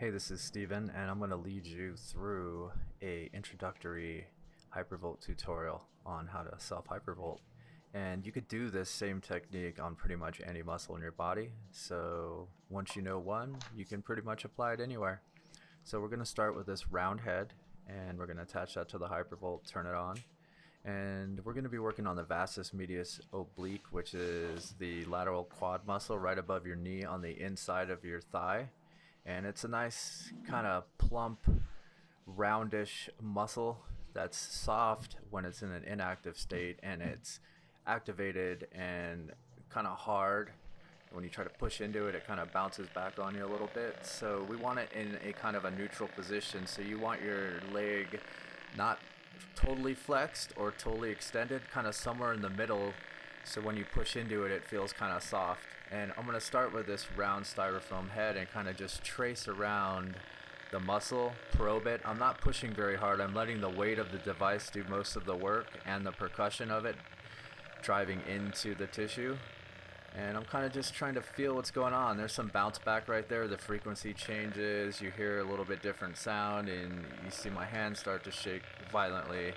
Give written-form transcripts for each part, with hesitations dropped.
Hey, this is Steven, and I'm going to lead you through a introductory hypervolt tutorial on how to self-hypervolt. And you could do this same technique on pretty much any muscle in your body. So once you know one, you can pretty much apply it anywhere. So we're going to start with this round head, and we're going to attach that to the hypervolt, turn it on. And we're going to be working on the vastus medius oblique, which is the lateral quad muscle right above your knee on the inside of your thigh. And it's a nice kind of plump, roundish muscle that's soft when it's in an inactive state, and it's activated and kind of hard. When you try to push into it, it kind of bounces back on you a little bit. So we want it in a kind of a neutral position. So you want your leg not totally flexed or totally extended, kind of somewhere in the middle. So when you push into it, it feels kind of soft. And I'm going to start with this round styrofoam head and kind of just trace around the muscle, probe it. I'm not pushing very hard. I'm letting the weight of the device do most of the work and the percussion of it driving into the tissue. And I'm kind of just trying to feel what's going on. There's some bounce back right there. The frequency changes. You hear a little bit different sound, and you see my hands start to shake violently.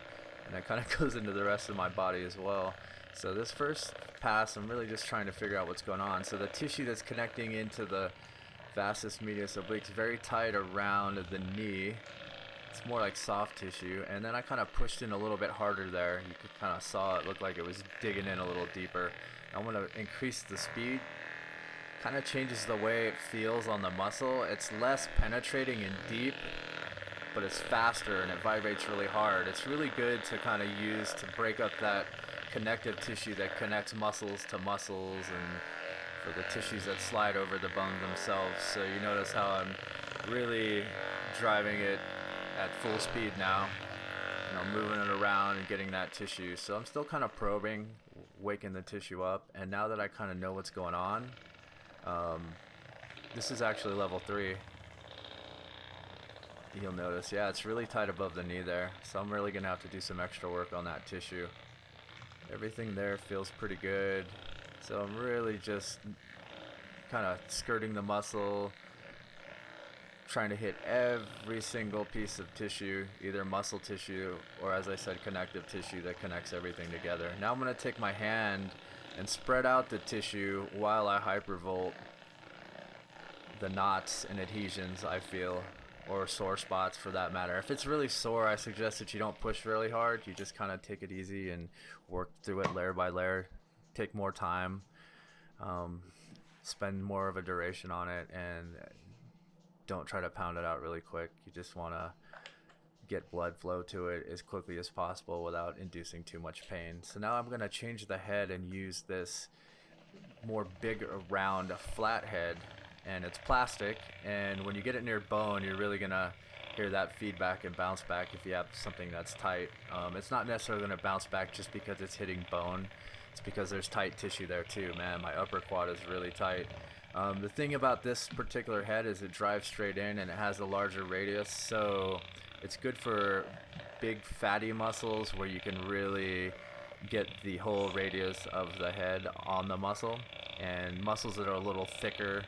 And that kind of goes into the rest of my body as well. So this first pass, I'm really just trying to figure out what's going on. So the tissue that's connecting into the vastus medius oblique is very tight around the knee. It's more like soft tissue. And then I kind of pushed in a little bit harder there. You could kind of saw it look like it was digging in a little deeper. I'm going to increase the speed. Kind of changes the way it feels on the muscle. It's less penetrating and deep, but it's faster and it vibrates really hard. It's really good to kind of use to break up that connective tissue that connects muscles to muscles, and for the tissues that slide over the bone themselves. So you notice how I'm really driving it at full speed now. Moving it around and getting that tissue. So I'm still kind of probing, waking the tissue up. And now that I kind of know what's going on, this is actually level 3. You'll notice, yeah, it's really tight above the knee there. So I'm really gonna have to do some extra work on that tissue. Everything there feels pretty good. So I'm really just kind of skirting the muscle, trying to hit every single piece of tissue, either muscle tissue or, as I said, connective tissue that connects everything together. Now I'm going to take my hand and spread out the tissue while I hypervolt the knots and adhesions I feel, or sore spots for that matter. If it's really sore, I suggest that you don't push really hard. You just kind of take it easy and work through it layer by layer. Take more time, spend more of a duration on it, and don't try to pound it out really quick. You just want to get blood flow to it as quickly as possible without inducing too much pain. So now I'm going to change the head and use this more big, round, flat head. And it's plastic, and when you get it near bone, you're really going to hear that feedback and bounce back if you have something that's tight. It's not necessarily going to bounce back just because it's hitting bone. It's because there's tight tissue there too. Man, my upper quad is really tight. The thing about this particular head is it drives straight in and it has a larger radius, so it's good for big fatty muscles where you can really get the whole radius of the head on the muscle. And muscles that are a little thicker,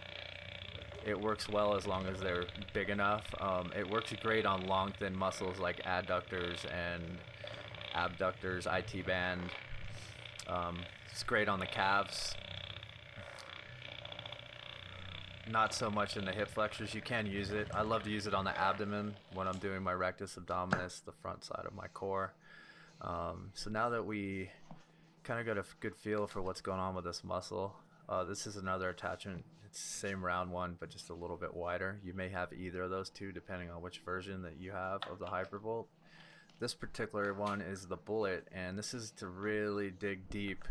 it works well as long as they're big enough. It works great on long, thin muscles like adductors and abductors, IT band. It's great on the calves. Not so much in the hip flexors. You can use it. I love to use it on the abdomen when I'm doing my rectus abdominis, the front side of my core. So now that we kind of got a good feel for what's going on with this muscle, this is another attachment. It's the same round one, but just a little bit wider. You may have either of those two depending on which version that you have of the Hypervolt. This particular one is the bullet, and this is to really dig deep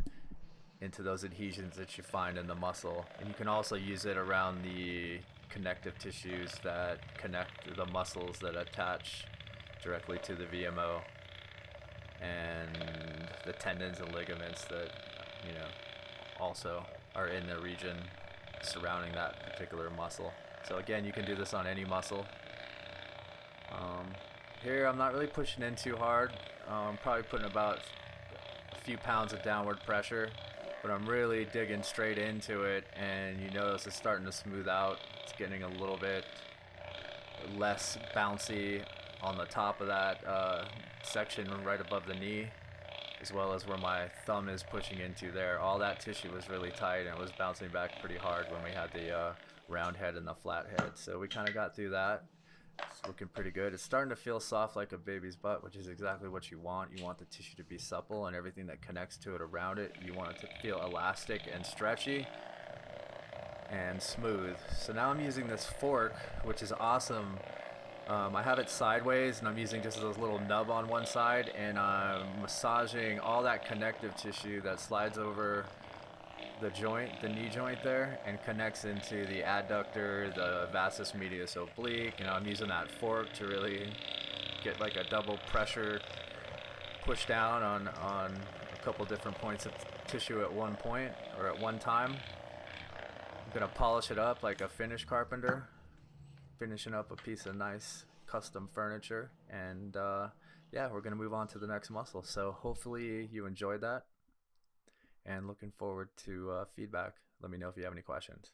into those adhesions that you find in the muscle. And you can also use it around the connective tissues that connect the muscles that attach directly to the VMO, and the tendons and ligaments that, also are in the region surrounding that particular muscle. So again, you can do this on any muscle. Here I'm not really pushing in too hard. I'm probably putting about a few pounds of downward pressure, but I'm really digging straight into it, and you notice it's starting to smooth out. It's getting a little bit less bouncy on the top of that section right above the knee, as well as where my thumb is pushing into there. All that tissue was really tight and it was bouncing back pretty hard when we had the round head and the flat head. So we kind of got through that. It's looking pretty good. It's starting to feel soft like a baby's butt, which is exactly what you want. You want the tissue to be supple and everything that connects to it around it. You want it to feel elastic and stretchy and smooth. So now I'm using this fork, which is awesome. I have it sideways and I'm using just this little nub on one side, and I'm massaging all that connective tissue that slides over the joint, the knee joint there, and connects into the adductor, the vastus medius oblique. And I'm using that fork to really get like a double pressure push down on a couple different points of tissue at one point or at one time. I'm gonna polish it up like a finish carpenter, finishing up a piece of nice custom furniture. And yeah, we're gonna move on to the next muscle. So hopefully you enjoyed that, and looking forward to feedback. Let me know if you have any questions.